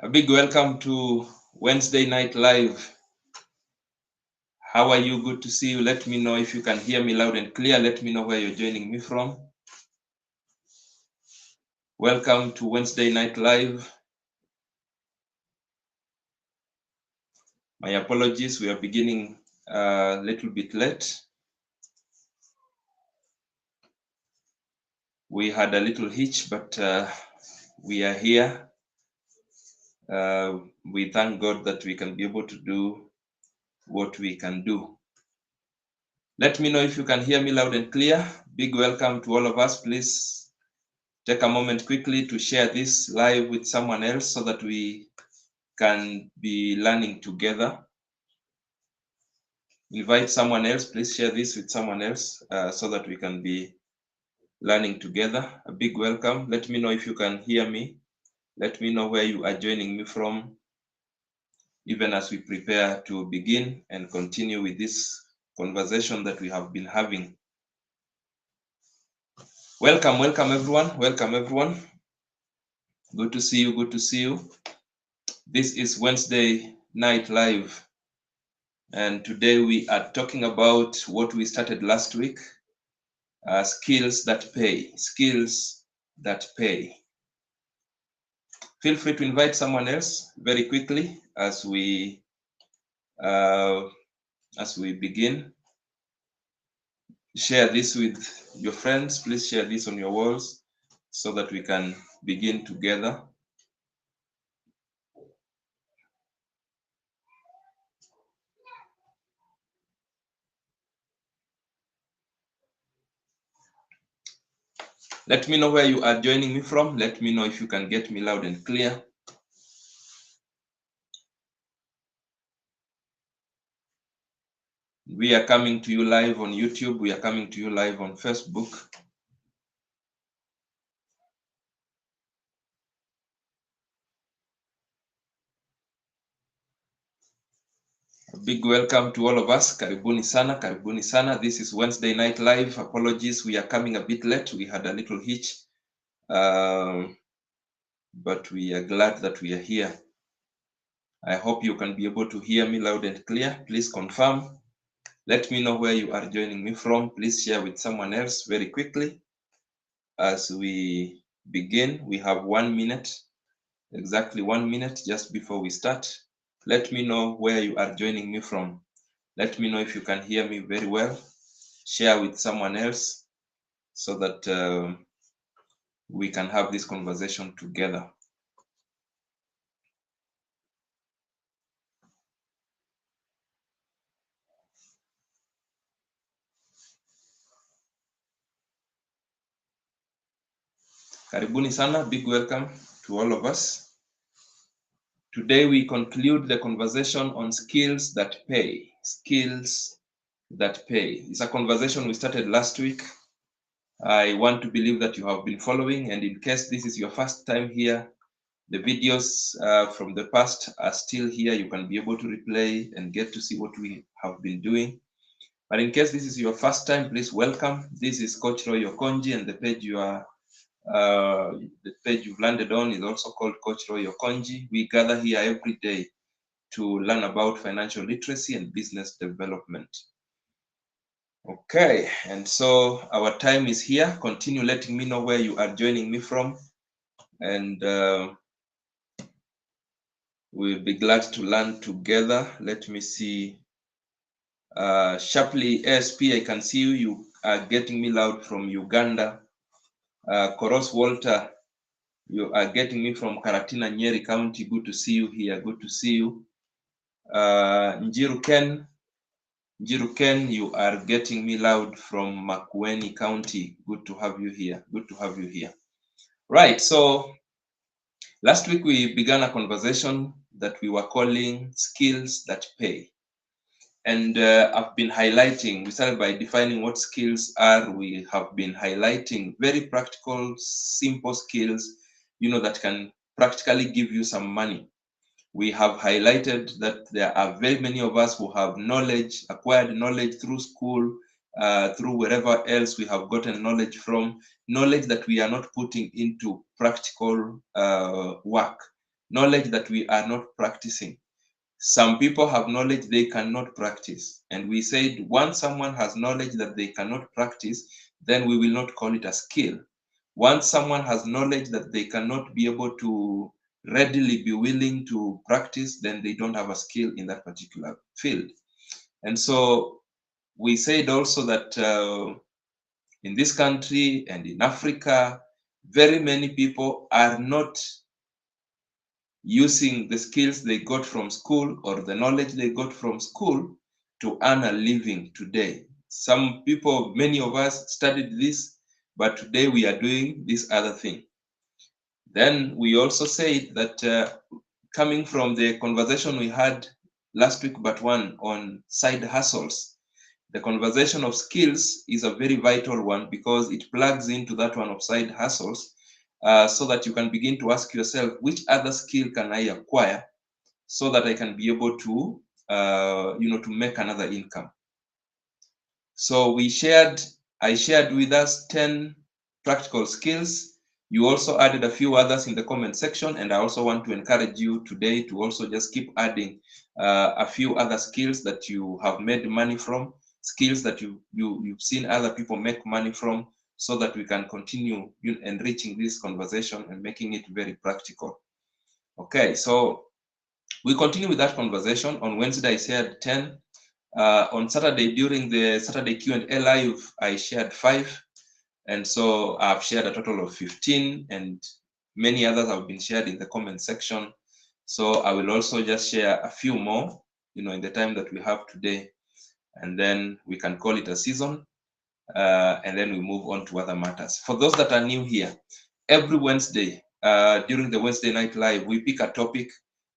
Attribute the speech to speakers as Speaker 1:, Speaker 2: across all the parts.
Speaker 1: A big welcome to Wednesday Night Live. How are you? Good to see you. Let me know if you can hear me loud and clear. Let me know where you're joining me from. Welcome to Wednesday Night Live. My apologies, we are beginning a little bit late. We had a little hitch, but we are here. We thank God that we can be able to do what we can do. Let me know if you can hear me loud and clear. Big welcome to all of us. Please take a moment quickly to share this live with someone else so that we can be learning together. Invite someone else. Please share this with someone else so that we can be learning together. A big welcome. Let me know if you can hear me. Let me know where you are joining me from, even as we prepare to begin and continue with this conversation that we have been having. Welcome, welcome everyone. Welcome everyone. Good to see you. Good to see you. This is Wednesday Night Live. And today we are talking about what we started last week, skills that pay, skills that pay. Feel free to invite someone else very quickly as we begin. Share this with your friends. Please share this on your walls so that we can begin together. Let me know where you are joining me from. Let me know if you can get me loud and clear. We are coming to you live on YouTube. We are coming to you live on Facebook. A big welcome to all of us. Karibuni sana, karibuni sana. This is Wednesday Night Live. Apologies, we are coming a bit late. We had a little hitch, but we are glad that we are here. I hope you can be able to hear me loud and clear. Please confirm. Let me know where you are joining me from. Please share with someone else very quickly. As we begin, we have 1 minute, exactly 1 minute just before we start. Let me know where you are joining me from. Let me know if you can hear me very well. Share with someone else so that we can have this conversation together. Karibuni sana, big welcome to all of us. Today we conclude the conversation on skills that pay. Skills that pay. It's a conversation we started last week. I want to believe that you have been following, and in case this is your first time here, the videos from the past are still here. You can be able to replay and get to see what we have been doing. But in case this is your first time, please welcome. This is Coach Roy Okonji, and the page you've landed on is also called Coach Roy Okonji. We gather here every day to learn about financial literacy and business development. Okay, and so our time is here. Continue letting me know where you are joining me from, and we'll be glad to learn together. Let me see. Sharply ASP, I can see you. You are getting me loud from Uganda. Koros Walter, you are getting me from Karatina, Nyeri County. Good to see you here. Good to see you. Njiru Ken, you are getting me loud from Makueni County. Good to have you here. Good to have you here. Right, so last week we began a conversation that we were calling skills that pay. And I've been highlighting, we started by defining what skills are. We have been highlighting very practical, simple skills, that can practically give you some money. We have highlighted that there are very many of us who have knowledge, acquired knowledge through school, through wherever else we have gotten knowledge from, knowledge that we are not putting into practical work, knowledge that we are not practicing. Some people have knowledge they cannot practice. And we said once someone has knowledge that they cannot practice, then we will not call it a skill. Once someone has knowledge that they cannot be able to readily be willing to practice, then they don't have a skill in that particular field. And so we said also that in this country and in Africa, very many people are not using the skills they got from school or the knowledge they got from school to earn a living today. Some people, many of us studied this, but today we are doing this other thing. Then we also said that coming from the conversation we had last week, but one on side hustles, the conversation of skills is a very vital one because it plugs into that one of side hustles, so that you can begin to ask yourself, which other skill can I acquire so that I can be able to, to make another income. So I shared with us 10 practical skills. You also added a few others in the comment section, and I also want to encourage you today to also just keep adding a few other skills that you have made money from, skills that you've seen other people make money from, so that we can continue enriching this conversation and making it very practical. Okay, so we continue with that conversation. On Wednesday, I shared 10. On Saturday, during the Saturday Q&A live, I shared 5. And so I've shared a total of 15, and many others have been shared in the comment section. So I will also just share a few more, in the time that we have today. And then we can call it a season. And then we move on to other matters. For those that are new here, every Wednesday, during the Wednesday night live, we pick a topic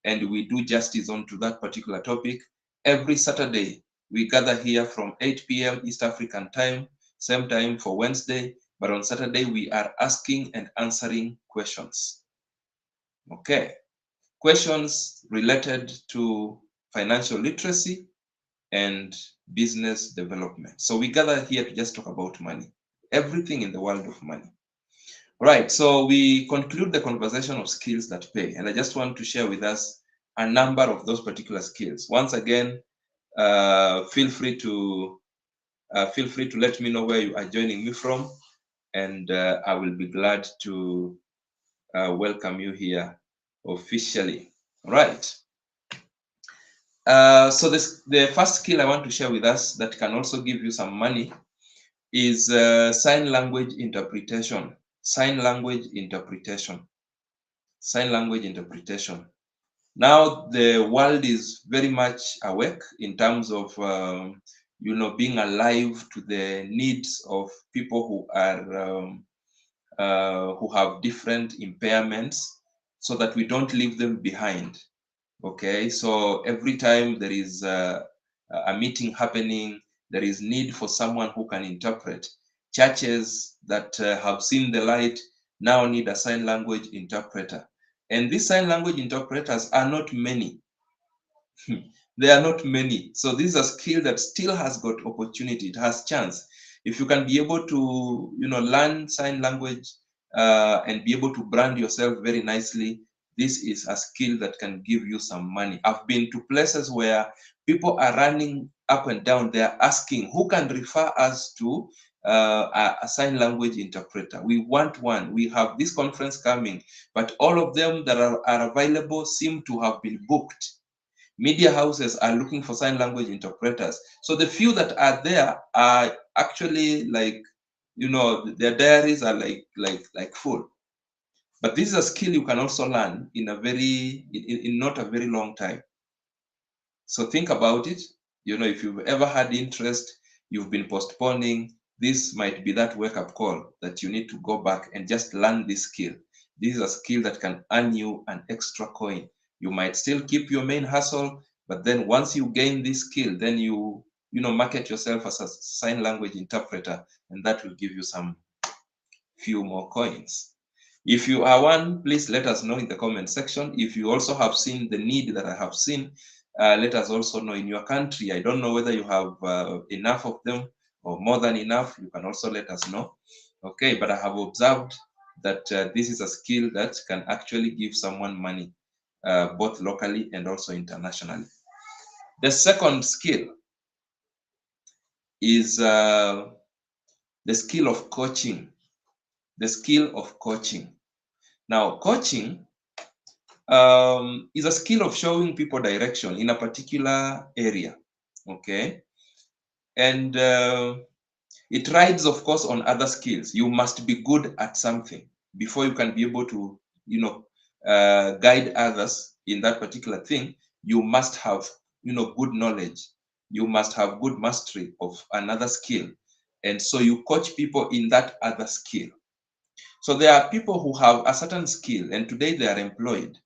Speaker 1: and we do justice onto that particular topic. Every Saturday, we gather here from 8 p.m. East African time, same time for Wednesday, but on Saturday, we are asking and answering questions. Okay, questions related to financial literacy and business development. So we gather here to just talk about money, everything in the world of money. Right, so we conclude the conversation of skills that pay, and I just want to share with us a number of those particular skills. Once again, feel free to let me know where you are joining me from, and I will be glad to welcome you here officially. Right. So the first skill I want to share with us that can also give you some money is sign language interpretation. Sign language interpretation. Sign language interpretation. Now the world is very much awake in terms of being alive to the needs of people who are who have different impairments, so that we don't leave them behind. Okay, so every time there is a meeting happening, there is need for someone who can interpret. Churches that have seen the light now need a sign language interpreter. And these sign language interpreters are not many. They are not many. So this is a skill that still has got opportunity. It has chance. If you can be able to, learn sign language and be able to brand yourself very nicely, this is a skill that can give you some money. I've been to places where people are running up and down. They are asking, who can refer us to a sign language interpreter? We want one. We have this conference coming, but all of them that are available seem to have been booked. Media houses are looking for sign language interpreters. So the few that are there are actually their diaries are like full. But this is a skill you can also learn in not a very long time. So think about it. If you've ever had interest, you've been postponing, this might be that wake-up call that you need to go back and just learn this skill. This is a skill that can earn you an extra coin. You might still keep your main hustle, but then once you gain this skill, then you market yourself as a sign language interpreter, and that will give you some few more coins. If you are one, please let us know in the comment section. If you also have seen the need that I have seen, let us also know in your country. I don't know whether you have enough of them or more than enough. You can also let us know. Okay, but I have observed that this is a skill that can actually give someone money. both locally and also internationally. The second skill is the skill of coaching. The skill of coaching. Now, coaching is a skill of showing people direction in a particular area. Okay, and it rides, of course, on other skills. You must be good at something before you can be able to, guide others in that particular thing. You must have, good knowledge. You must have good mastery of another skill. And so you coach people in that other skill. So there are people who have a certain skill and today they are employed.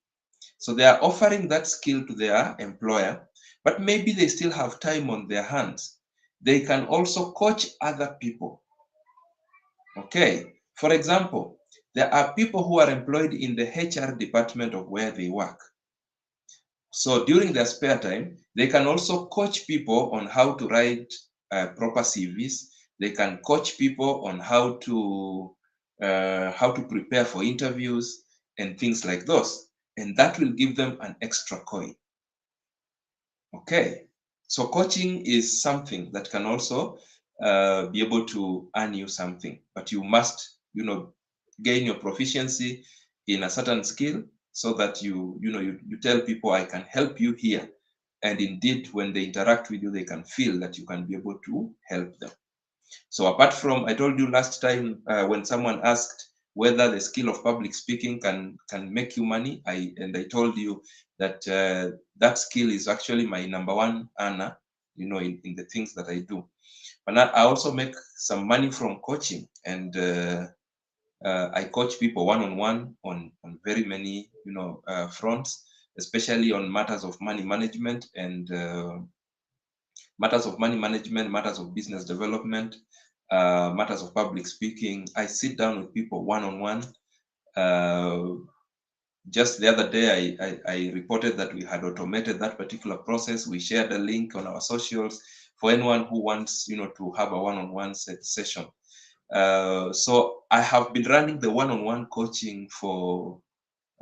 Speaker 1: So they are offering that skill to their employer, but maybe they still have time on their hands. They can also coach other people. Okay. For example, there are people who are employed in the HR department of where they work. So during their spare time, they can also coach people on how to write proper CVs. They can coach people on how to prepare for interviews and things like those. And that will give them an extra coin. Okay, so coaching is something that can also be able to earn you something, but you must, gain your proficiency in a certain skill so that you tell people, I can help you here. And indeed, when they interact with you, they can feel that you can be able to help them. So apart from, I told you last time when someone asked whether the skill of public speaking can make you money, I told you that that skill is actually my number one earner, in the things that I do. But I also make some money from coaching, and I coach people one-on-one on very many fronts, especially on matters of money management and matters of money management, matters of business development, matters of public speaking. I sit down with people one-on-one. Just the other day, I reported that we had automated that particular process. We shared a link on our socials for anyone who wants, to have a one-on-one session. So I have been running the one-on-one coaching for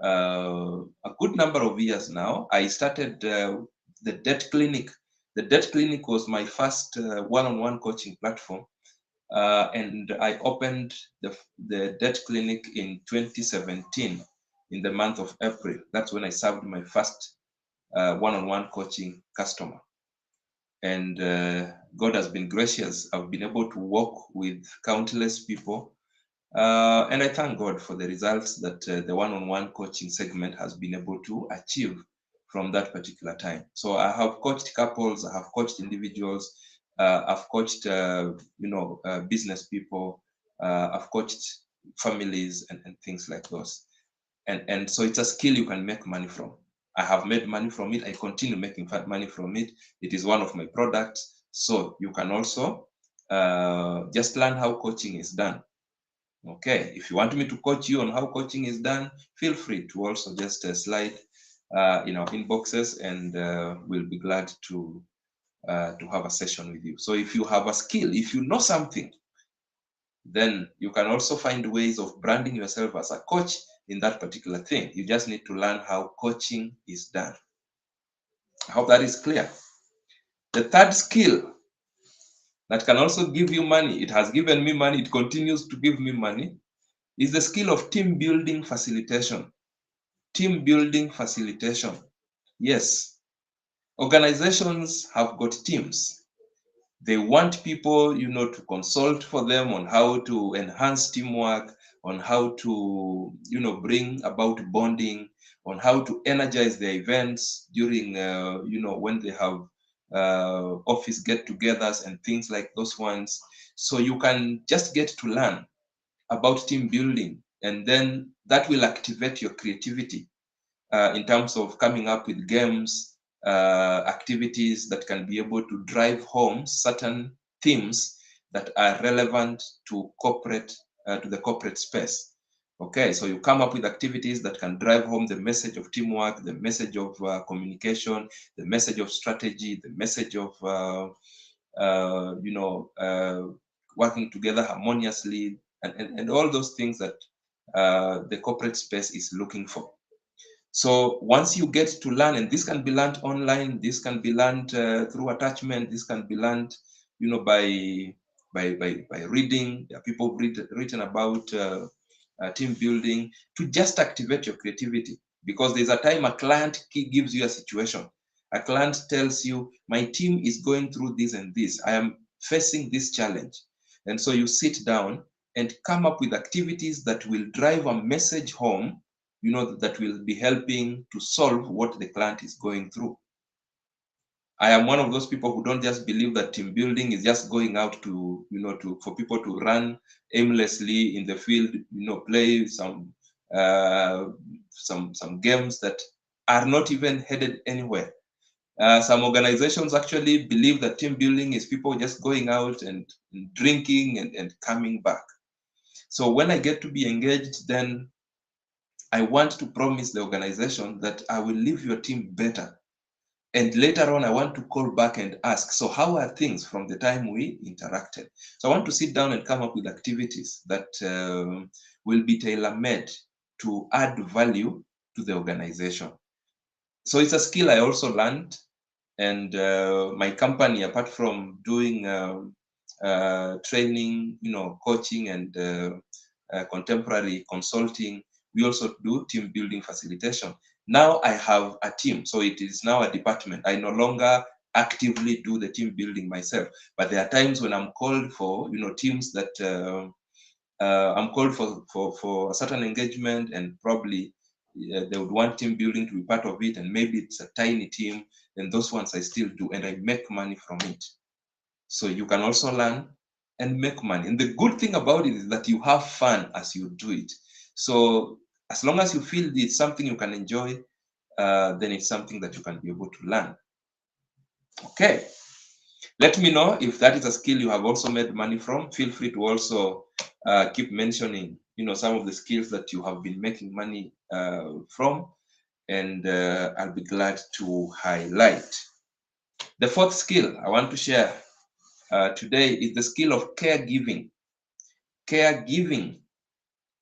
Speaker 1: a good number of years now. I started the Debt Clinic. The Debt Clinic was my first one-on-one coaching platform. And I opened the Debt Clinic in 2017 in the month of April. That's when I served my first one-on-one coaching customer. And God has been gracious. I've been able to work with countless people. And I thank God for the results that the one-on-one coaching segment has been able to achieve from that particular time. So I have coached couples, I have coached individuals, I've coached, business people, I've coached families and things like those. And so it's a skill you can make money from. I have made money from it. I continue making money from it. It is one of my products. So you can also just learn how coaching is done. Okay, if you want me to coach you on how coaching is done, feel free to also just slide in our inboxes, and we'll be glad to have a session with you. So if you have a skill, if you know something, then you can also find ways of branding yourself as a coach in that particular thing. You just need to learn how coaching is done. I hope that is clear. The third skill that can also give you money, it has given me money, it continues to give me money, is the skill of team building facilitation. Team building facilitation. Yes, organizations have got teams. They want people, to consult for them on how to enhance teamwork, on how to, bring about bonding, on how to energize their events during, when they have office get-togethers and things like those ones. So you can just get to learn about team building, and then that will activate your creativity in terms of coming up with games, activities that can be able to drive home certain themes that are relevant to the corporate space. Okay, so you come up with activities that can drive home the message of teamwork, the message of communication, the message of strategy, the message of working together harmoniously, and all those things that the corporate space is looking for. So once you get to learn, and this can be learned online, this can be learned through attachment, this can be learned, by reading. There are people written about team building to just activate your creativity. Because there's a time a client gives you a situation. A client tells you, my team is going through this and this. I am facing this challenge. And so you sit down and come up with activities that will drive a message home, that will be helping to solve what the client is going through. I am one of those people who don't just believe that team building is just going out for people to run aimlessly in the field, play some games that are not even headed anywhere. Some organizations actually believe that team building is people just going out and drinking and coming back. So when I get to be engaged, then I want to promise the organization that I will leave your team better. And later on, I want to call back and ask, so how are things from the time we interacted? So I want to sit down and come up with activities that will be tailor-made to add value to the organization. So it's a skill I also learned. And my company, apart from doing training, coaching and contemporary consulting, we also do team building facilitation. Now I have a team, so it is now a department. I no longer actively do the team building myself, but there are times when I'm called for, teams that I'm called for a certain engagement, and probably they would want team building to be part of it, and maybe it's a tiny team, and those ones I still do, and I make money from it. So you can also learn and make money. And the good thing about it is that you have fun as you do it. So as long as you feel it's something you can enjoy, then it's something that you can be able to learn. Okay. Let me know if that is a skill you have also made money from. Feel free to also keep mentioning, some of the skills that you have been making money from, and I'll be glad to highlight. The fourth skill I want to share today is the skill of caregiving. Caregiving.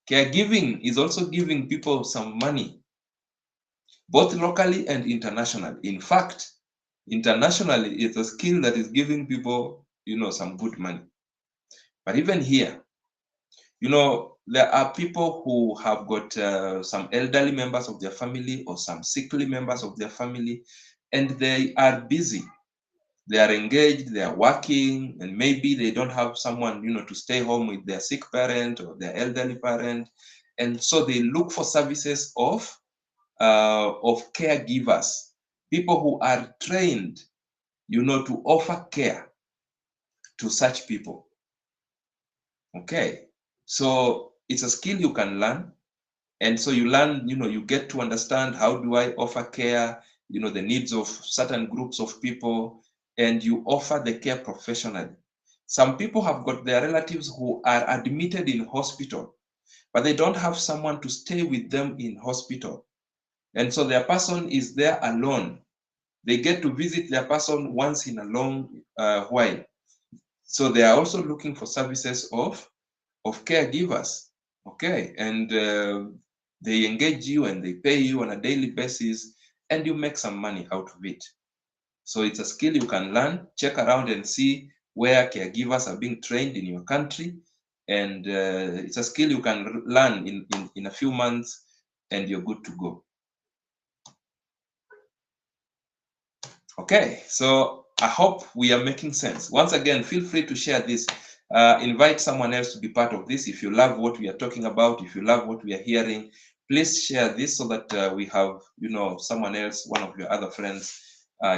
Speaker 1: Caregiving is also giving people some money, both locally and internationally. In fact, internationally, it's a skill that is giving people, some good money. But even here, there are people who have got some elderly members of their family or some sickly members of their family, and they are busy. They are engaged, they are working, and maybe they don't have someone, to stay home with their sick parent or their elderly parent. And so they look for services of caregivers, people who are trained, to offer care to such people. Okay. So it's a skill you can learn. And so you learn, you get to understand, how do I offer care, the needs of certain groups of people, and you offer the care professionally. Some people have got their relatives who are admitted in hospital, but they don't have someone to stay with them in hospital. And so their person is there alone. They get to visit their person once in a long while. So they are also looking for services of caregivers. Okay. And they engage you and they pay you on a daily basis, and you make some money out of it. So it's a skill you can learn. Check around and see where caregivers are being trained in your country. And it's a skill you can learn in a few months, and you're good to go. Okay, so I hope we are making sense. Once again, feel free to share this. Invite someone else to be part of this. If you love what we are talking about, if you love what we are hearing, please share this so that we have, someone else, one of your other friends,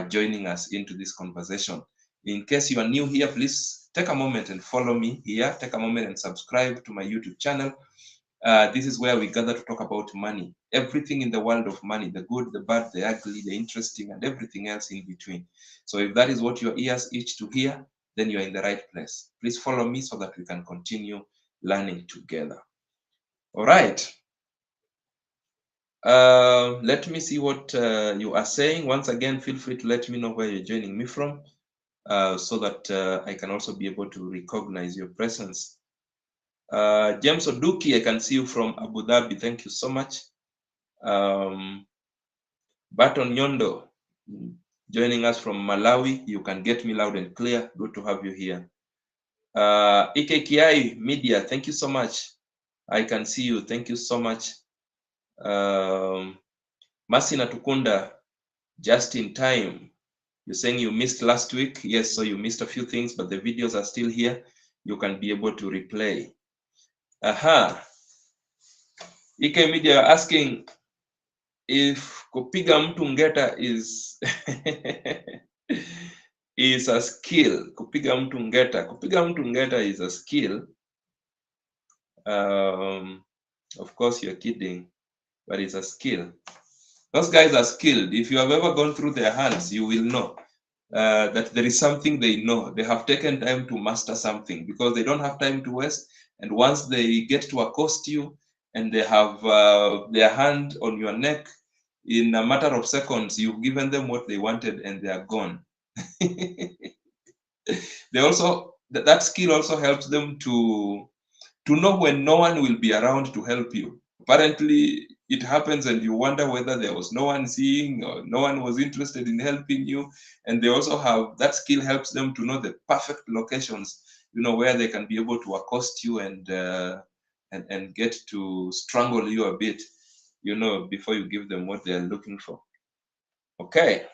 Speaker 1: joining us into this conversation. In case you are new here, please take a moment and follow me here. Take a moment and subscribe to my YouTube channel. This is where we gather to talk about money, everything in the world of money, the good, the bad, the ugly, the interesting, and everything else in between. So if that is what your ears itch to hear, then you're in the right place. Please follow me so that we can continue learning together. All right. Let me see what you are saying. Once again, feel free to let me know where you're joining me from, so that I can also be able to recognize your presence. James Oduki, I can see you from Abu Dhabi. Thank you so much. Baton Nyondo, joining us from Malawi. You can get me loud and clear. Good to have you here. IKKI Media, thank you so much. I can see you. Thank you so much. Masina Tukunda, just in time. You're saying you missed last week. Yes, so you missed a few things, but the videos are still here. You can be able to replay. Aha. EK Media asking if kupiga mtu ngeta is is a skill. Kupiga mtu ngeta is a skill. Of course, you're kidding, but it's a skill. Those guys are skilled. If you have ever gone through their hands, you will know that there is something they know. They have taken time to master something because they don't have time to waste. And once they get to accost you and they have their hand on your neck, in a matter of seconds, you've given them what they wanted and they are gone. They also, that skill also helps them to know when no one will be around to help you. Apparently, it happens and you wonder whether there was no one seeing or no one was interested in helping you. And they also have, that skill helps them to know the perfect locations, where they can be able to accost you and get to strangle you a bit, before you give them what they're looking for. Okay.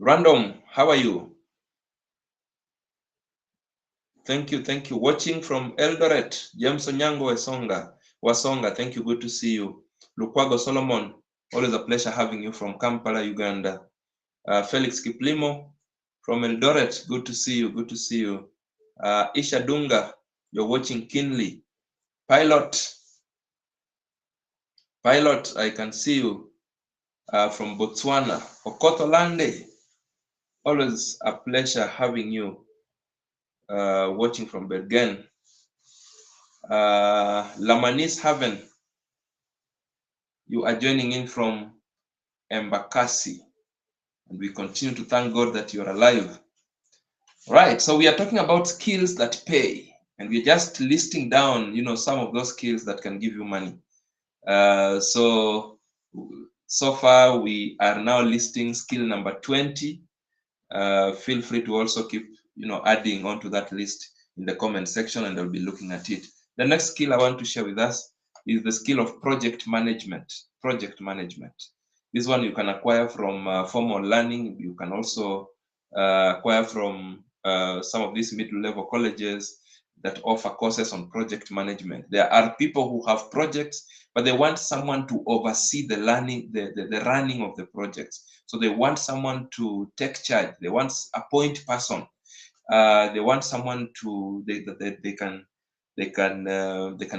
Speaker 1: Random, how are you? Thank you. Watching from Eldoret, James Onyango Wasonga, thank you. Good to see you. Lukwago Solomon, always a pleasure having you from Kampala, Uganda. Felix Kiplimo from Eldoret, good to see you. Isha Dunga, you're watching keenly. Pilot, I can see you from Botswana. Okoto Lande, always a pleasure having you watching from Bergen. Lamanis Haven, you are joining in from Embakasi, and we continue to thank God that you're alive. Right, so we are talking about skills that pay, and we're just listing down, some of those skills that can give you money. So far we are now listing skill number 20. Feel free to also keep, adding onto that list in the comment section, and I'll be looking at it. The next skill I want to share with us is the skill of project management. This one you can acquire from formal learning. You can also acquire from some of these middle-level colleges that offer courses on project management. There are people who have projects, but they want someone to oversee the learning, the running of the projects. So they want someone to take charge. They want a point person. They want someone to they can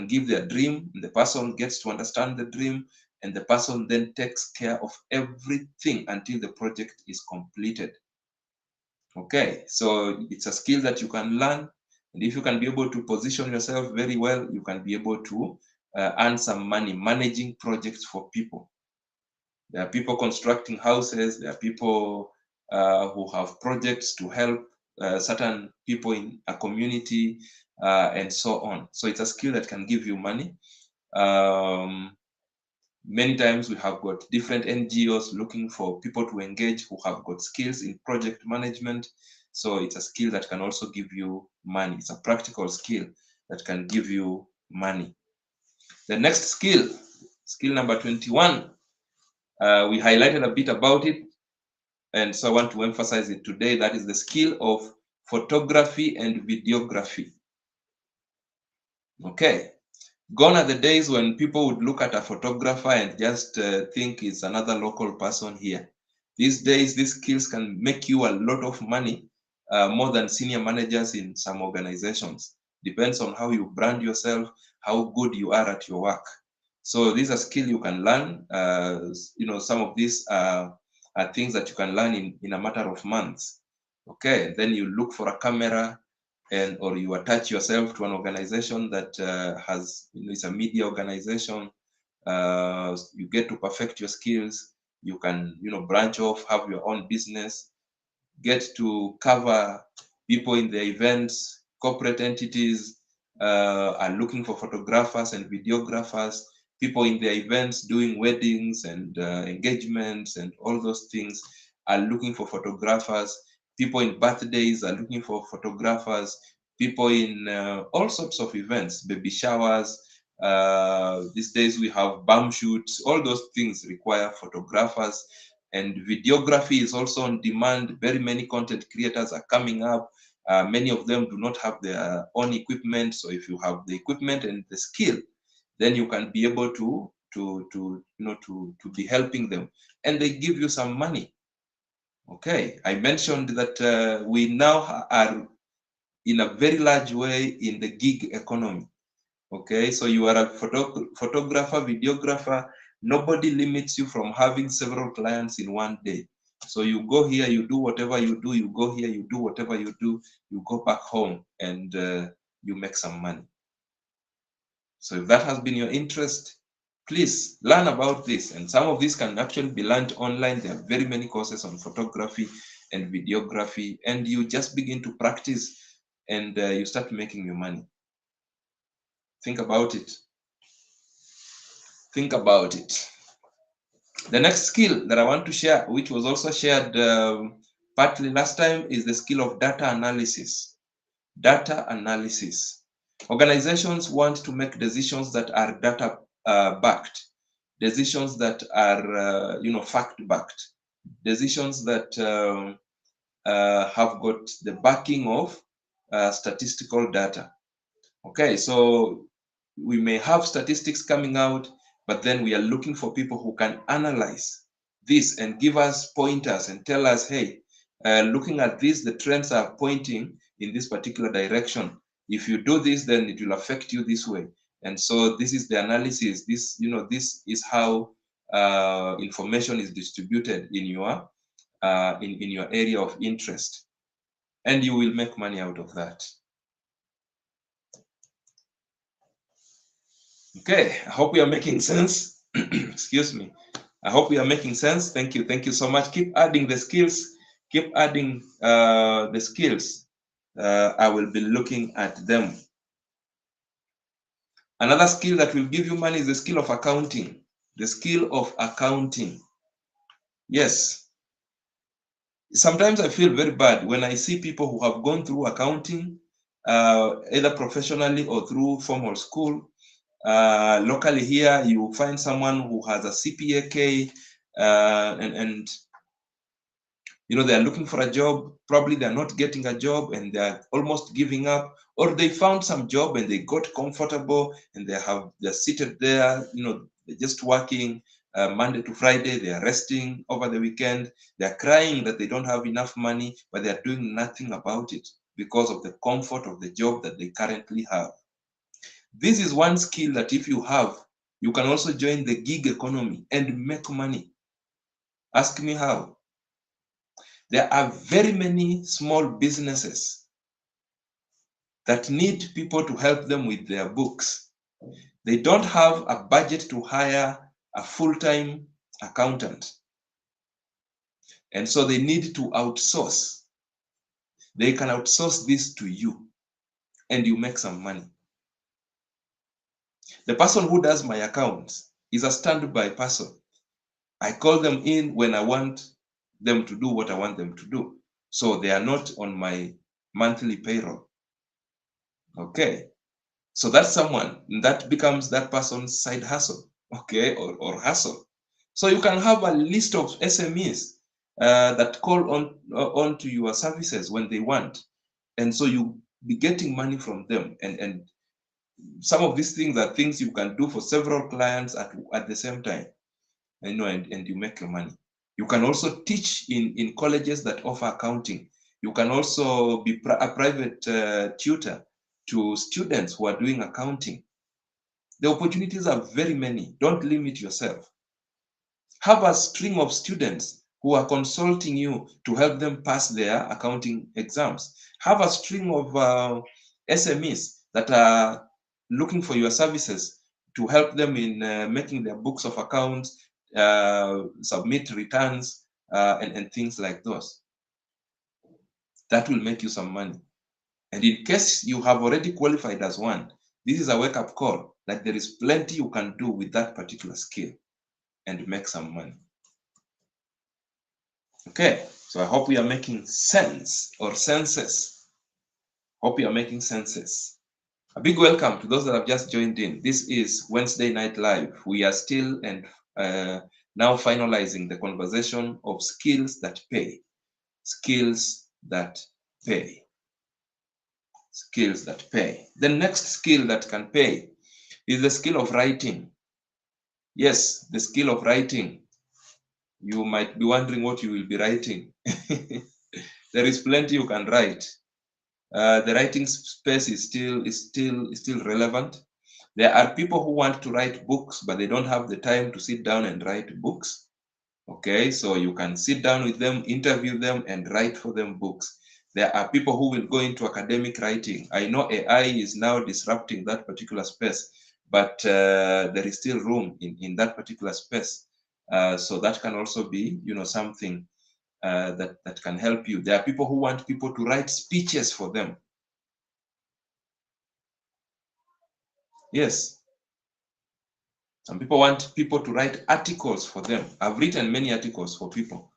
Speaker 1: give their dream. And the person gets to understand the dream, and the person then takes care of everything until the project is completed. Okay, so it's a skill that you can learn, and if you can be able to position yourself very well, you can be able to earn some money managing projects for people. There are people constructing houses. There are people who have projects to help certain people in a community, and so on. So it's a skill that can give you money. Many times we have got different NGOs looking for people to engage who have got skills in project management. So it's a skill that can also give you money. It's a practical skill that can give you money. The next skill number 21, we highlighted a bit about it, and so I want to emphasize it today. That is the skill of photography and videography. Okay. Gone are the days when people would look at a photographer and just think it's another local person here. These days, these skills can make you a lot of money, more than senior managers in some organizations. Depends on how you brand yourself, how good you are at your work. So these are skills you can learn. Some of these are things that you can learn in a matter of months. Okay, then you look for a camera, or you attach yourself to an organization that has, it's a media organization. You get to perfect your skills. You can, branch off, have your own business, get to cover people in the events, corporate entities, are looking for photographers and videographers. People in their events doing weddings and engagements and all those things are looking for photographers. People in birthdays are looking for photographers. People in all sorts of events, baby showers. These days we have bum shoots. All those things require photographers. And videography is also on demand. Very many content creators are coming up. Many of them do not have their own equipment. So if you have the equipment and the skill, then you can be able to be helping them, and they give you some money. Okay, I mentioned that we now are in a very large way in the gig economy. Okay, so you are a photographer, videographer. Nobody limits you from having several clients in one day. So you go here, you do whatever you do, you go here, you do whatever you do, you go back home, and you make some money. So if that has been your interest, please learn about this. And some of these can actually be learned online. There are very many courses on photography and videography, and you just begin to practice, and you start making your money. Think about it. Think about it. The next skill that I want to share, which was also shared partly last time, is the skill of data analysis. Data analysis. Organizations want to make decisions that are data backed, decisions that are fact backed, decisions that have got the backing of statistical data. Okay, so we may have statistics coming out, but then we are looking for people who can analyze this and give us pointers and tell us, hey, looking at this, the trends are pointing in this particular direction. If you do this, then it will affect you this way. And so this is the analysis. This is how information is distributed in your in your area of interest, and you will make money out of that. Okay, I hope we are making sense. Excuse me. I hope we are making sense. Thank you. Thank you so much. Keep adding the skills. Keep adding the skills. I will be looking at them. Another skill that will give you money is the skill of accounting. The skill of accounting. Yes. Sometimes I feel very bad when I see people who have gone through accounting, either professionally or through formal school. Locally here, you find someone who has a CPA-K, and they're looking for a job. Probably they're not getting a job and they're almost giving up, or they found some job and they got comfortable and they're seated there, they're just working Monday to Friday. They are resting over the weekend. They're crying that they don't have enough money, but they're doing nothing about it because of the comfort of the job that they currently have. This is one skill that if you have, you can also join the gig economy and make money. Ask me how. There are very many small businesses that need people to help them with their books. They don't have a budget to hire a full-time accountant. And so they need to outsource. They can outsource this to you and you make some money. The person who does my accounts is a standby person. I call them in when I want them to do what I want them to do. So they are not on my monthly payroll. Okay. So that's someone that becomes that person's side hustle, okay, or hustle. So you can have a list of SMEs that call on to your services when they want. And so you be getting money from them. And some of these things are things you can do for several clients at the same time. And you make your money. You can also teach in colleges that offer accounting. You can also be a private tutor to students who are doing accounting. The opportunities are very many. Don't limit yourself. Have a string of students who are consulting you to help them pass their accounting exams. Have a string of SMEs that are looking for your services to help them in making their books of accounts, submit returns, and things like those. That will make you some money. And in case you have already qualified as one, this is a wake-up call that there is plenty you can do with that particular skill and make some money. Okay, so I hope we are making sense or senses. Hope you are making senses. A big welcome to those that have just joined in. This is Wednesday Night Live. We are still and now finalizing the conversation of skills that pay. Skills that pay. Skills that pay. The next skill that can pay is the skill of writing. Yes, the skill of writing. You might be wondering what you will be writing. There is plenty you can write. The writing space is still relevant. There are people who want to write books, but they don't have the time to sit down and write books. Okay, so you can sit down with them, interview them, and write for them books. There are people who will go into academic writing. I know AI is now disrupting that particular space, but there is still room in that particular space. So that can also be, something that can help you. There are people who want people to write speeches for them. Yes. Some people want people to write articles for them. I've written many articles for people.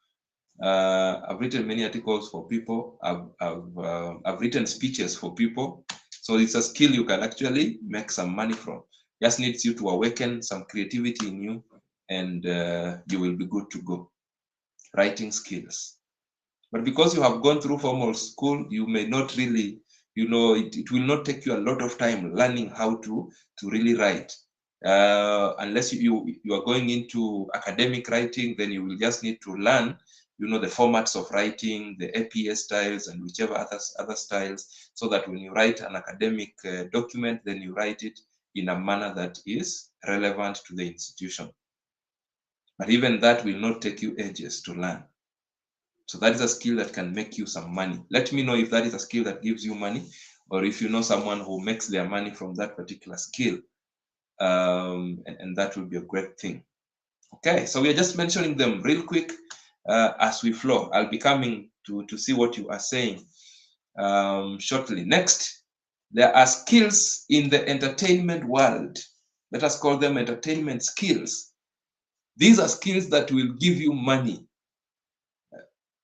Speaker 1: I've written many articles for people. I've written speeches for people. So it's a skill you can actually make some money from. Just needs you to awaken some creativity in you, and you will be good to go. Writing skills. But because you have gone through formal school, you may not really, it will not take you a lot of time learning how to really write. Unless you are going into academic writing, then you will just need to learn, the formats of writing, the APA styles, and whichever other styles, so that when you write an academic document, then you write it in a manner that is relevant to the institution. But even that will not take you ages to learn. So that is a skill that can make you some money. Let me know if that is a skill that gives you money, or if you know someone who makes their money from that particular skill. And that will be a great thing. Okay, so we are just mentioning them real quick as we flow. I'll be coming to see what you are saying shortly. Next, there are skills in the entertainment world. Let us call them entertainment skills. These are skills that will give you money.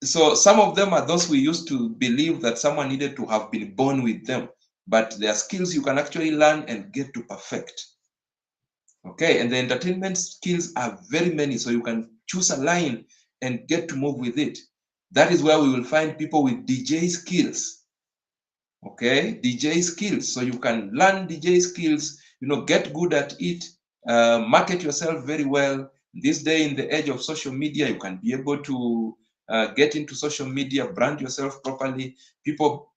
Speaker 1: So some of them are those we used to believe that someone needed to have been born with them, but they are skills you can actually learn and get to perfect. Okay, and the entertainment skills are very many, so you can choose a line and get to move with it. That is where we will find people with DJ skills. Okay, DJ skills. So you can learn DJ skills, get good at it, market yourself very well. This day, in the age of social media, you can be able to get into social media, brand yourself properly. People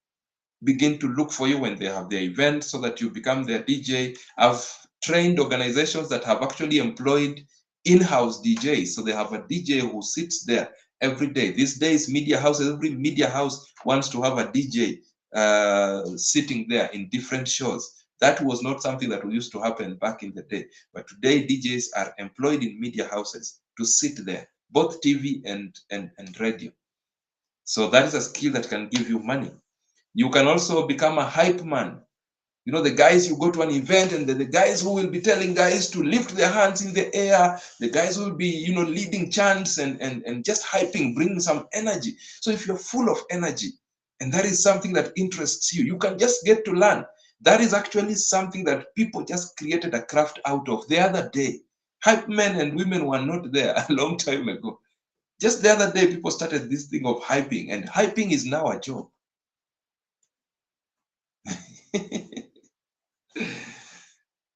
Speaker 1: begin to look for you when they have their event, so that you become their DJ. I've trained organizations that have actually employed in-house DJs. So they have a DJ who sits there every day. These days, media houses, every media house wants to have a DJ sitting there in different shows. That was not something that used to happen back in the day. But today, DJs are employed in media houses to sit there, both TV and radio. So that is a skill that can give you money. You can also become a hype man. The guys, you go to an event, and the guys who will be telling guys to lift their hands in the air, the guys who will be, leading chants and just hyping, bringing some energy. So if you're full of energy, and that is something that interests you, you can just get to learn. That is actually something that people just created a craft out of the other day. Hype men and women were not there a long time ago. Just the other day, people started this thing of hyping, and hyping is now a job.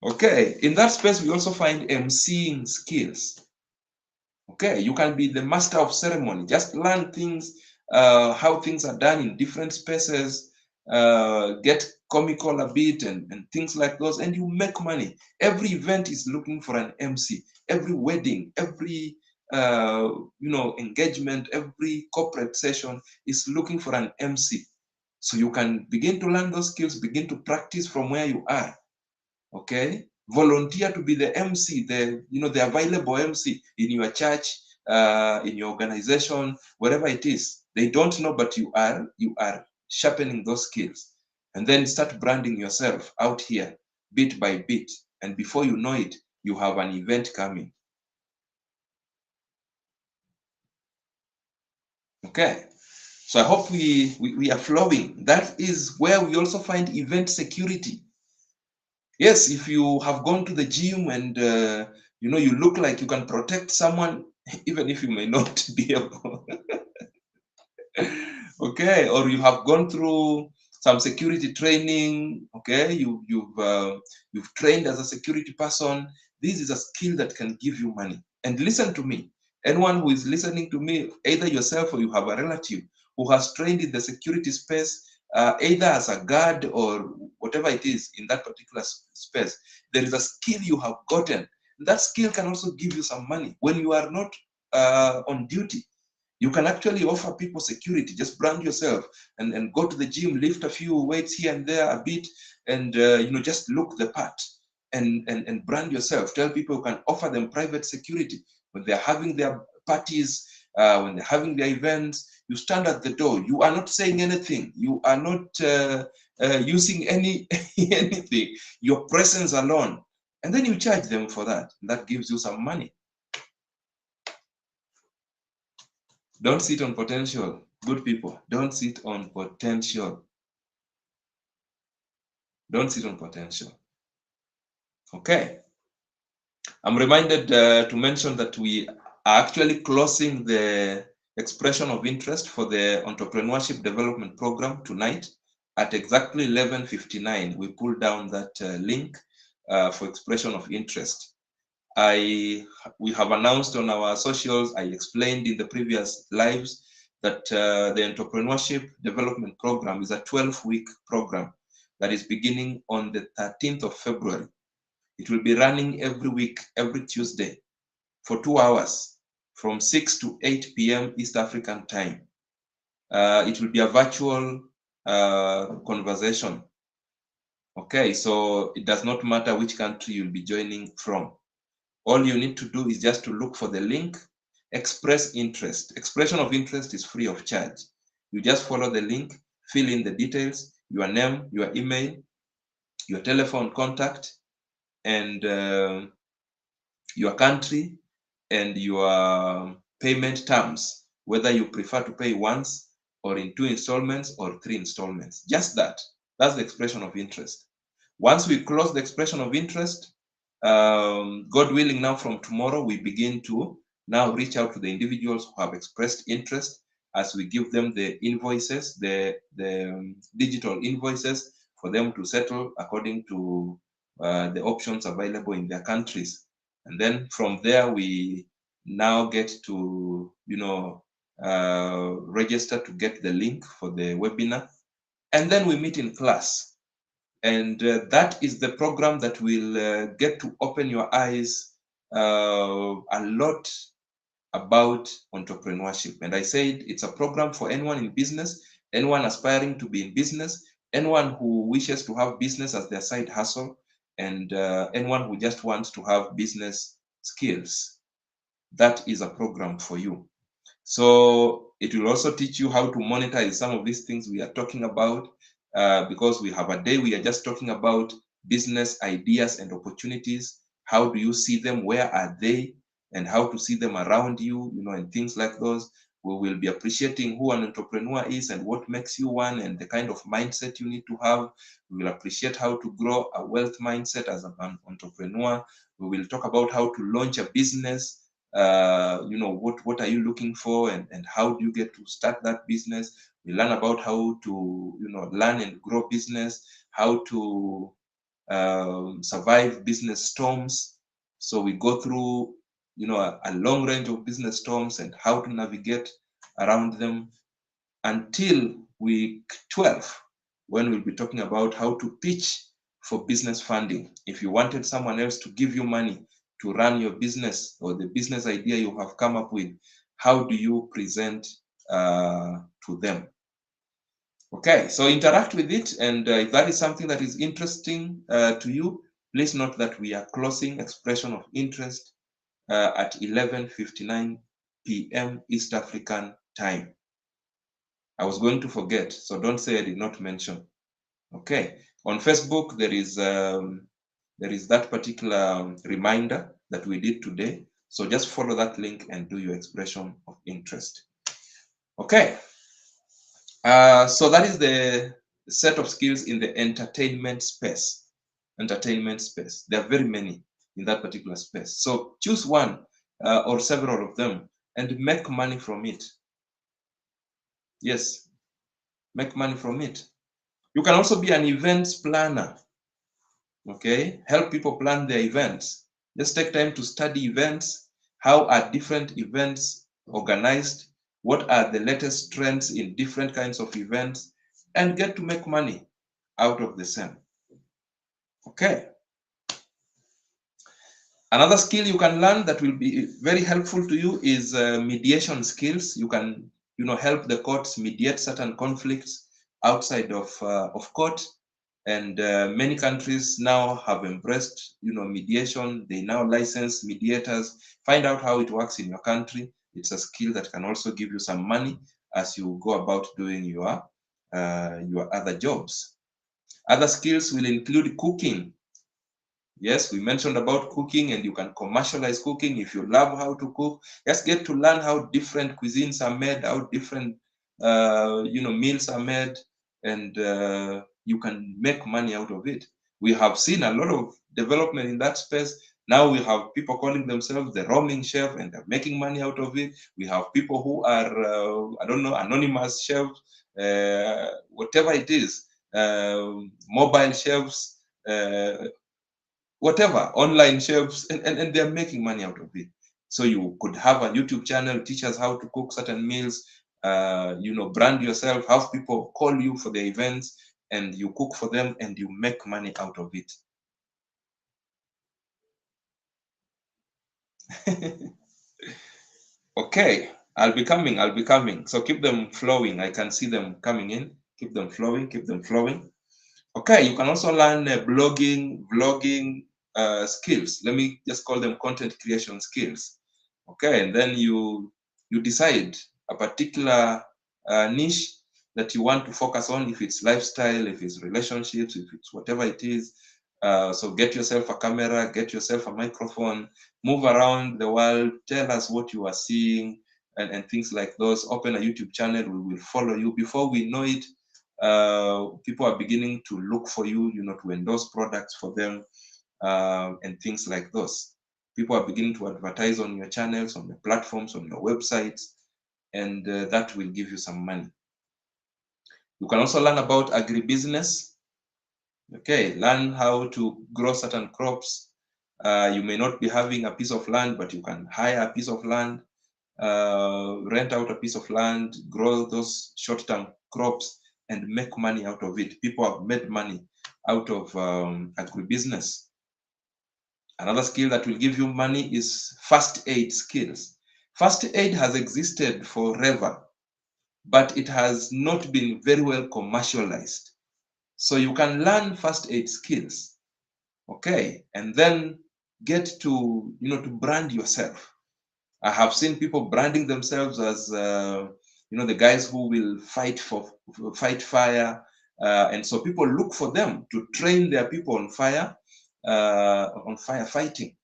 Speaker 1: Okay, in that space, we also find emceeing skills. Okay, you can be the master of ceremony. Just learn things, how things are done in different spaces, get comical a bit and things like those, and you make money. Every event is looking for an MC. Every wedding, every engagement, every corporate session is looking for an MC. So you can begin to learn those skills, begin to practice from where you are. Okay, volunteer to be the MC, the available MC in your church, in your organization, wherever it is. They don't know, but you are sharpening those skills. and then start branding yourself out here bit by bit. And before you know it, you have an event coming. Okay. So I hope we are flowing. That is where we also find event security. Yes, if you have gone to the gym and you look like you can protect someone, even if you may not be able. Okay, or you have gone through some security training. Okay, you've trained as a security person. This is a skill that can give you money. And listen to me, anyone who is listening to me, either yourself or you have a relative who has trained in the security space, either as a guard or whatever it is in that particular space, there is a skill you have gotten. That skill can also give you some money when you are not on duty. You can actually offer people security. Just brand yourself and go to the gym, lift a few weights here and there a bit, and just look the part and brand yourself. Tell people you can offer them private security when they're having their parties, when they're having their events. You stand at the door. You are not saying anything. You are not using anything. Your presence alone, and then you charge them for that. That gives you some money. Don't sit on potential. Good people, don't sit on potential. Don't sit on potential. Okay. I'm reminded to mention that we are actually closing the expression of interest for the Entrepreneurship Development Program tonight at exactly 11:59. We pull down that link for expression of interest. We have announced on our socials, I explained in the previous lives that the Entrepreneurship Development Program is a 12-week program that is beginning on the 13th of February. It will be running every week, every Tuesday for 2 hours from 6 to 8 p.m. East African time. It will be a virtual conversation. Okay, so it does not matter which country you'll be joining from. All you need to do is just to look for the link, express interest. Expression of interest is free of charge. You just follow the link, fill in the details, your name, your email, your telephone contact, and your country, and your payment terms, whether you prefer to pay once or in 2 installments or 3 installments. Just that. That's the expression of interest. Once we close the expression of interest, God willing, now from tomorrow, we begin to now reach out to the individuals who have expressed interest as we give them the invoices, the digital invoices for them to settle according to the options available in their countries. And then from there, we now get to, register to get the link for the webinar. And then we meet in class. And that is the program that will get to open your eyes a lot about entrepreneurship. And I said it's a program for anyone in business, anyone aspiring to be in business, anyone who wishes to have business as their side hustle, and anyone who just wants to have business skills. That is a program for you. So it will also teach you how to monetize some of these things we are talking about, because we have a day we are just talking about business ideas and opportunities. How do you see them? Where are they? And how to see them around you, and things like those. We will be appreciating who an entrepreneur is and what makes you one and the kind of mindset you need to have. We will appreciate how to grow a wealth mindset as an entrepreneur. We will talk about how to launch a business. What are you looking for, and how do you get to start that business. We learn about how to learn and grow business, how to survive business storms. So we go through a long range of business storms and how to navigate around them until week 12, when we'll be talking about how to pitch for business funding. If you wanted someone else to give you money to run your business or the business idea you have come up with, how do you present to them? Okay, so interact with it, and if that is something that is interesting to you, please note that we are closing expression of interest at 11:59 p.m. East African time. I was going to forget, so don't say I did not mention. Okay, on Facebook there is that particular reminder that we did today. So just follow that link and do your expression of interest. Okay, so that is the set of skills in the entertainment space. Entertainment space. There are very many in that particular space. So choose one or several of them and make money from it. Yes, make money from it. You can also be an events planner. Okay, help people plan their events. Just take time to study events. How are different events organized? What are the latest trends in different kinds of events? And get to make money out of the same. Okay. Another skill you can learn that will be very helpful to you is mediation skills. You can, help the courts mediate certain conflicts outside of court. And many countries now have embraced, mediation. They now license mediators. Find out how it works in your country. It's a skill that can also give you some money as you go about doing your other jobs. Other skills will include cooking. Yes, we mentioned about cooking, and you can commercialize cooking if you love how to cook. Just get to learn how different cuisines are made, how different meals are made, and you can make money out of it. We have seen a lot of development in that space. Now we have people calling themselves the roaming chef, and they're making money out of it. We have people who are I don't know, anonymous chefs, whatever it is, mobile chefs. Whatever, online chefs, and they're making money out of it. So you could have a YouTube channel, teach us how to cook certain meals, brand yourself, have people call you for the events, and you cook for them and you make money out of it. Okay, I'll be coming. So keep them flowing. I can see them coming in. Keep them flowing, keep them flowing. Okay, you can also learn blogging, vlogging skills. Let me just call them content creation skills. Okay, and then you decide a particular niche that you want to focus on, if it's lifestyle, if it's relationships, if it's whatever it is. So get yourself a camera, get yourself a microphone, move around the world, tell us what you are seeing, and things like those. Open a YouTube channel, we will follow you. Before we know it, people are beginning to look for you, to endorse products for them, and things like those. People are beginning to advertise on your channels, on your platforms, on your websites, and that will give you some money. You can also learn about agribusiness. Okay, learn how to grow certain crops. You may not be having a piece of land, but you can hire a piece of land, rent out a piece of land, grow those short-term crops, and make money out of it. People have made money out of agribusiness. Another skill that will give you money is first aid skills. First aid has existed forever, but it has not been very well commercialized. So you can learn first aid skills, okay, and then get to, to brand yourself. I have seen people branding themselves as, the guys who will fight fire, and so people look for them to train their people on firefighting.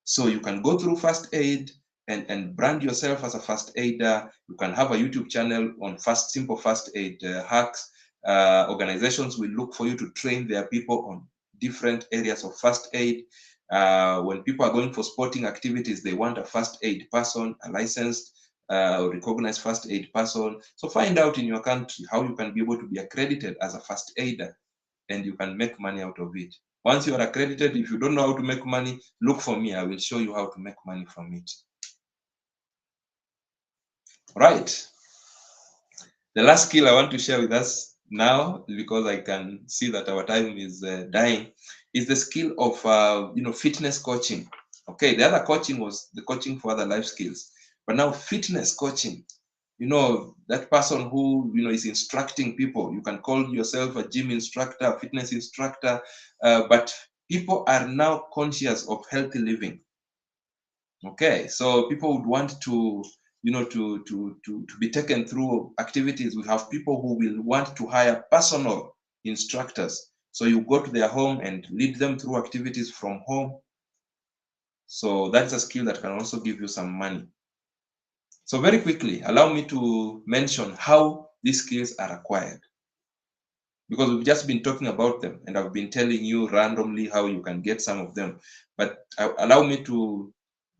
Speaker 1: So you can go through first aid and brand yourself as a first aider. You can have a YouTube channel on simple first aid hacks. Organizations will look for you to train their people on different areas of first aid. When people are going for sporting activities, they want a first aid person, a licensed recognized first aid person. So find out in your country how you can be able to be accredited as a first aider, and you can make money out of it. Once you are accredited, if you don't know how to make money, look for me. I will show you how to make money from it. Right. The last skill I want to share with us now, because I can see that our time is dying, is the skill of fitness coaching. Okay, the other coaching was the coaching for other life skills, but now fitness coaching. That person who is instructing people. You can call yourself a gym instructor, a fitness instructor, but people are now conscious of healthy living. Okay, so people would want to to be taken through activities. We have people who will want to hire personal instructors. So you go to their home and lead them through activities from home. So that's a skill that can also give you some money. So very quickly, allow me to mention how these skills are acquired, because we've just been talking about them and I've been telling you randomly how you can get some of them. But allow me to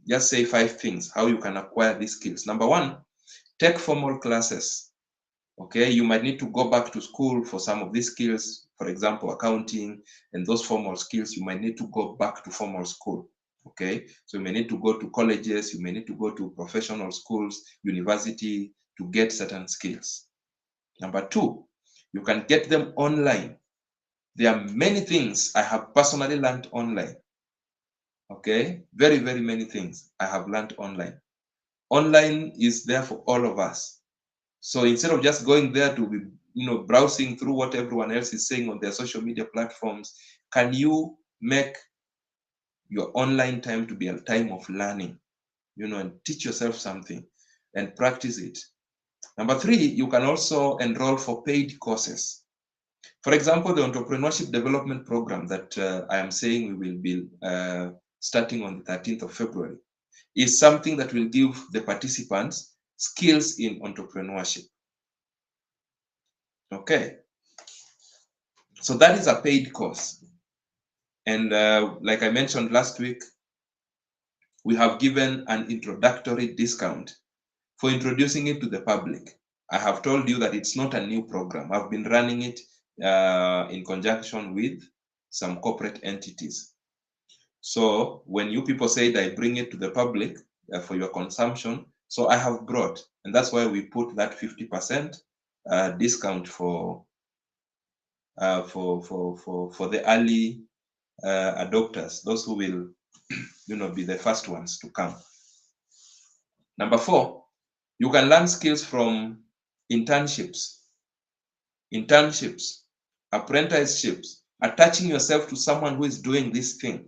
Speaker 1: just say 5 things how you can acquire these skills. Number 1, take formal classes. Okay, you might need to go back to school for some of these skills, for example, accounting and those formal skills. You might need to go back to formal school. Okay, so you may need to go to colleges, you may need to go to professional schools, university to get certain skills. Number 2, you can get them online. There are many things I have personally learned online. Okay, very, very many things I have learned online. Online is there for all of us. So instead of just going there to be, browsing through what everyone else is saying on their social media platforms, can you make your online time to be a time of learning, and teach yourself something and practice it. Number 3, you can also enroll for paid courses. For example, the Entrepreneurship Development Program that I am saying we will be starting on the 13th of February is something that will give the participants skills in entrepreneurship. Okay, so that is a paid course. And like I mentioned last week, we have given an introductory discount for introducing it to the public. I have told you that it's not a new program. I've been running it in conjunction with some corporate entities. So when you people said I bring it to the public for your consumption, so I have brought, and that's why we put that 50% discount for the early adopters, those who will, be the first ones to come. Number 4, you can learn skills from internships, apprenticeships, attaching yourself to someone who is doing this thing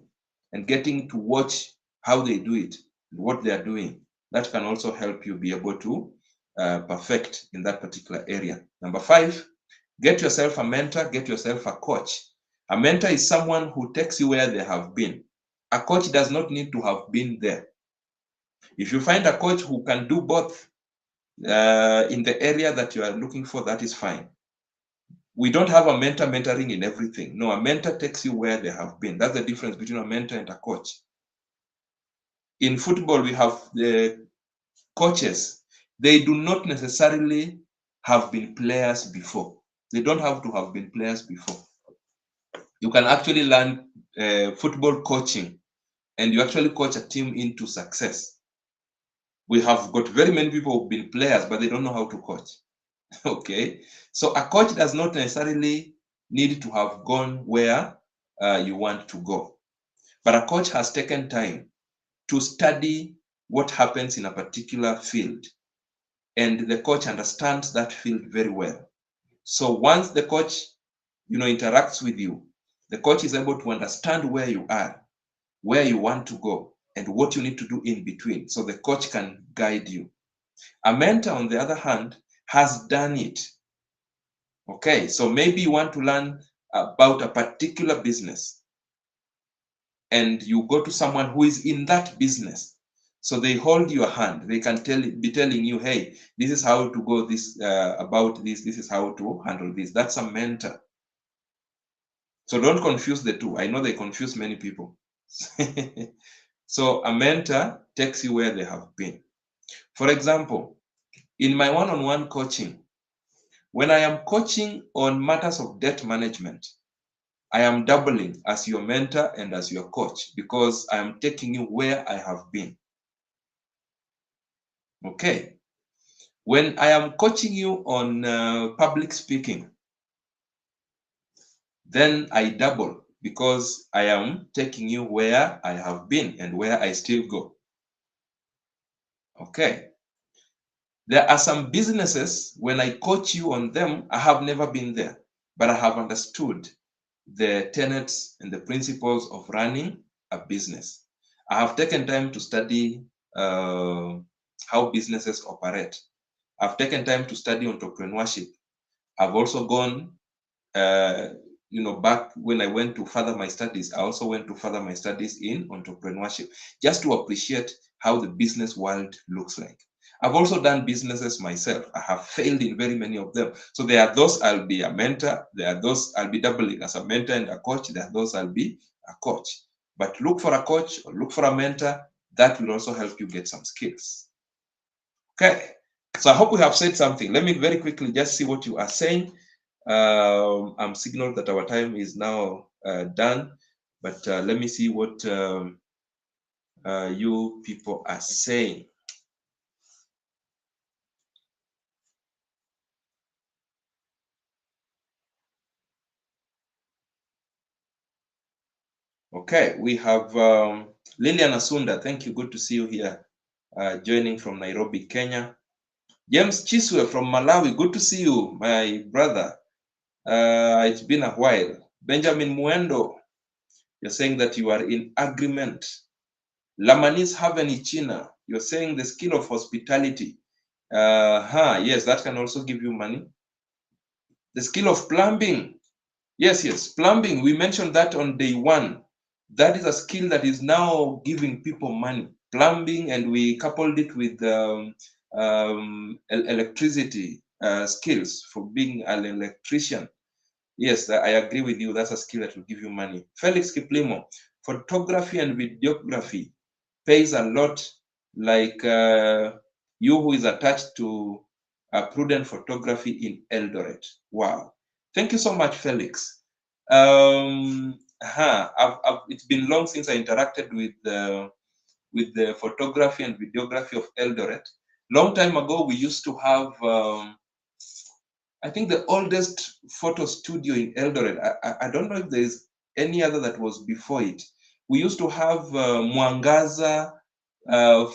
Speaker 1: and getting to watch how they do it, what they are doing. That can also help you be able to perfect in that particular area. Number 5, get yourself a mentor, get yourself a coach. A mentor is someone who takes you where they have been. A coach does not need to have been there. If you find a coach who can do both in the area that you are looking for, that is fine. We don't have a mentor mentoring in everything. No, a mentor takes you where they have been. That's the difference between a mentor and a coach. In football, we have the coaches. They do not necessarily have been players before. They don't have to have been players before. You can actually learn football coaching and you actually coach a team into success. We have got very many people who've been players, but they don't know how to coach. Okay, so a coach does not necessarily need to have gone where you want to go, but a coach has taken time to study what happens in a particular field, and the coach understands that field very well. So once the coach, interacts with you, the coach is able to understand where you are, where you want to go, and what you need to do in between, so the coach can guide you. A mentor, on the other hand, has done it. Okay, so maybe you want to learn about a particular business and you go to someone who is in that business. So they hold your hand. They can be telling you, hey, this is how to go this about this. This is how to handle this. That's a mentor. So don't confuse the two. I know they confuse many people. So a mentor takes you where they have been. For example, in my one-on-one coaching, when I am coaching on matters of debt management, I am doubling as your mentor and as your coach because I am taking you where I have been. Okay. When I am coaching you on public speaking, then I double because I am taking you where I have been and where I still go. Okay. There are some businesses, when I coach you on them, I have never been there, but I have understood the tenets and the principles of running a business. I have taken time to study how businesses operate. I've taken time to study entrepreneurship. I've also gone back when I went to further my studies, I also went to further my studies in entrepreneurship, just to appreciate how the business world looks like. I've also done businesses myself. I have failed in very many of them. So there are those I'll be a mentor. There are those I'll be doubling as a mentor and a coach. There are those I'll be a coach. But look for a coach or look for a mentor. That will also help you get some skills. Okay. So I hope we have said something. Let me very quickly just see what you are saying. I'm signaled that our time is now done, but let me see what you people are saying. Okay, we have Lilian Asunda. Thank you. Good to see you here, joining from Nairobi, Kenya. James Chiswe from Malawi. Good to see you, my brother. It's been a while. Benjamin Muendo, you're saying that you are in agreement. Lamanis Haveni China, you're saying the skill of hospitality. Yes, that can also give you money. The skill of plumbing. Yes, plumbing. We mentioned that on day one. That is a skill that is now giving people money. Plumbing, and we coupled it with electricity skills for being an electrician. Yes, I agree with you. That's a skill that will give you money. Felix Kiplimo, photography and videography pays a lot, like you who is attached to Prudent Photography in Eldoret. Wow. Thank you so much, Felix. It's been long since I interacted with the photography and videography of Eldoret. Long time ago, we used to have, I think, the oldest photo studio in Eldoret. I don't know if there is any other that was before it. We used to have Mwangaza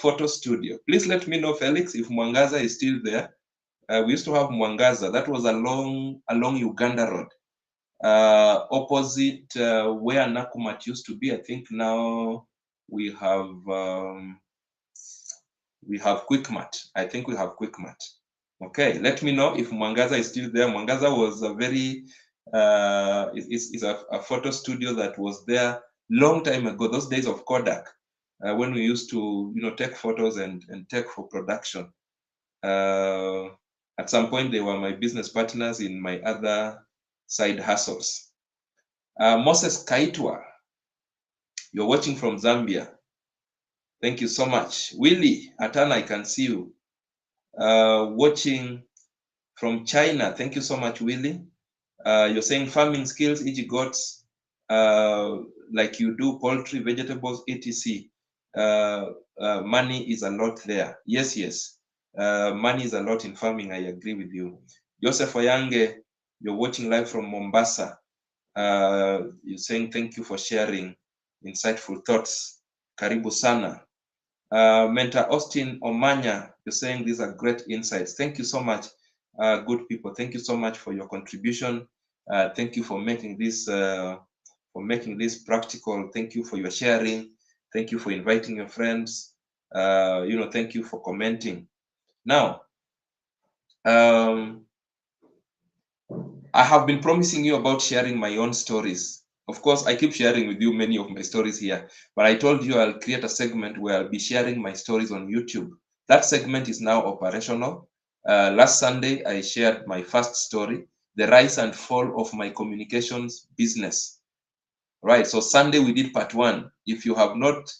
Speaker 1: photo studio. Please let me know, Felix, if Mwangaza is still there. We used to have Mwangaza. That was along Uganda Road, opposite where Nakumat used to be. I think now we have Quickmart. I think we have Quickmart. Okay, let me know if Mwangaza is still there. Mwangaza was a very is a photo studio that was there long time ago. Those days of Kodak, when we used to take photos and take for production. At some point, they were my business partners in my other side hustles. Moses Kaitwa, you're watching from Zambia. Thank you so much. Willie Atana, I can see you. Watching from China. Thank you so much, Willie. You're saying farming skills, e.g. goats, like you do poultry, vegetables, etc. Money is a lot there. Yes. Money is a lot in farming. I agree with you. Joseph Oyange, you're watching live from Mombasa. You're saying thank you for sharing insightful thoughts. Karibu sana. Mentor Austin Omanya, you're saying these are great insights. Thank you so much, good people. Thank you so much for your contribution. Thank you for making this practical. Thank you for your sharing. Thank you for inviting your friends. Thank you for commenting. Now, I have been promising you about sharing my own stories. Of course, I keep sharing with you many of my stories here, but I told you I'll create a segment where I'll be sharing my stories on YouTube. That segment is now operational. Last Sunday, I shared my first story, the rise and fall of my communications business. Right, so Sunday we did part 1. If you have not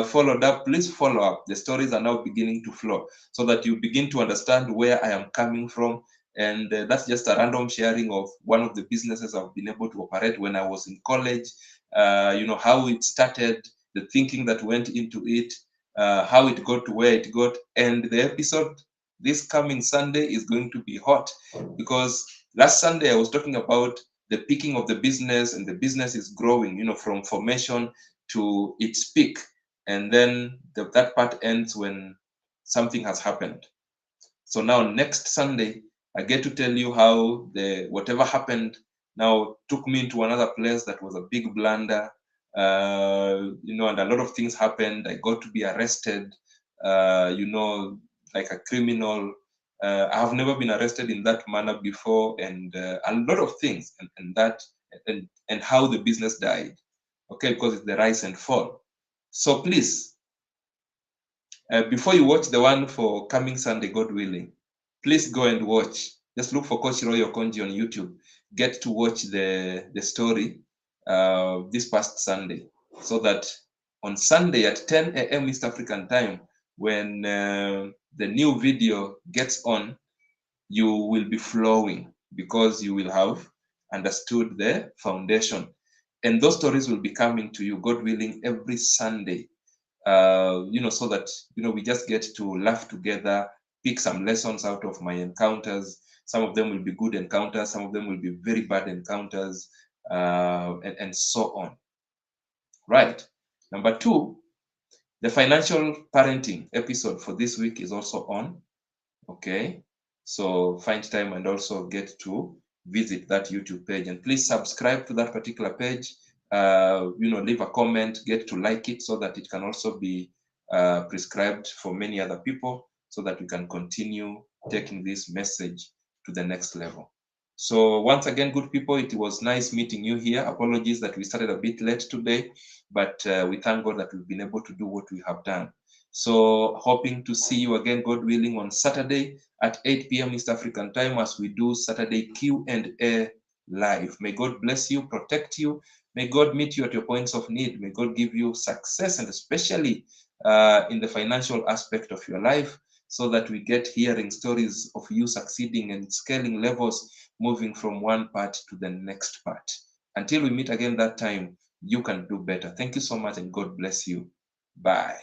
Speaker 1: followed up, please follow up. The stories are now beginning to flow so that you begin to understand where I am coming from. And that's just a random sharing of one of the businesses I've been able to operate when I was in college, how it started, the thinking that went into it, how it got to where it got. And the episode this coming Sunday is going to be hot because last Sunday I was talking about the peaking of the business, and the business is growing, from formation to its peak. And then that part ends when something has happened. So now next Sunday, I get to tell you how whatever happened now took me into another place that was a big blunder, and a lot of things happened. I got to be arrested, like a criminal. I have never been arrested in that manner before, and a lot of things, and how the business died. Okay, because it's the rise and fall. So please, before you watch the one for coming Sunday, God willing, please go and watch. Just look for Coach Roy Okonji on YouTube. Get to watch the story this past Sunday, so that on Sunday at 10 a.m. East African time, when the new video gets on, you will be flowing because you will have understood the foundation. And those stories will be coming to you, God willing, every Sunday. So that we just get to laugh together, pick some lessons out of my encounters. Some of them will be good encounters, some of them will be very bad encounters, and so on. Right. Number 2, the financial parenting episode for this week is also on. Okay, so find time and also get to visit that YouTube page, and please subscribe to that particular page. Leave a comment, get to like it, so that it can also be prescribed for many other people, so that we can continue taking this message to the next level. So once again, good people, it was nice meeting you here. Apologies that we started a bit late today, but we thank God that we've been able to do what we have done. So hoping to see you again, God willing, on Saturday at 8 p.m. East African time, as we do Saturday Q&A live. May God bless you, protect you. May God meet you at your points of need. May God give you success, and especially in the financial aspect of your life, so that we get hearing stories of you succeeding and scaling levels, moving from one part to the next part. Until we meet again that time, you can do better. Thank you so much, and God bless you. Bye.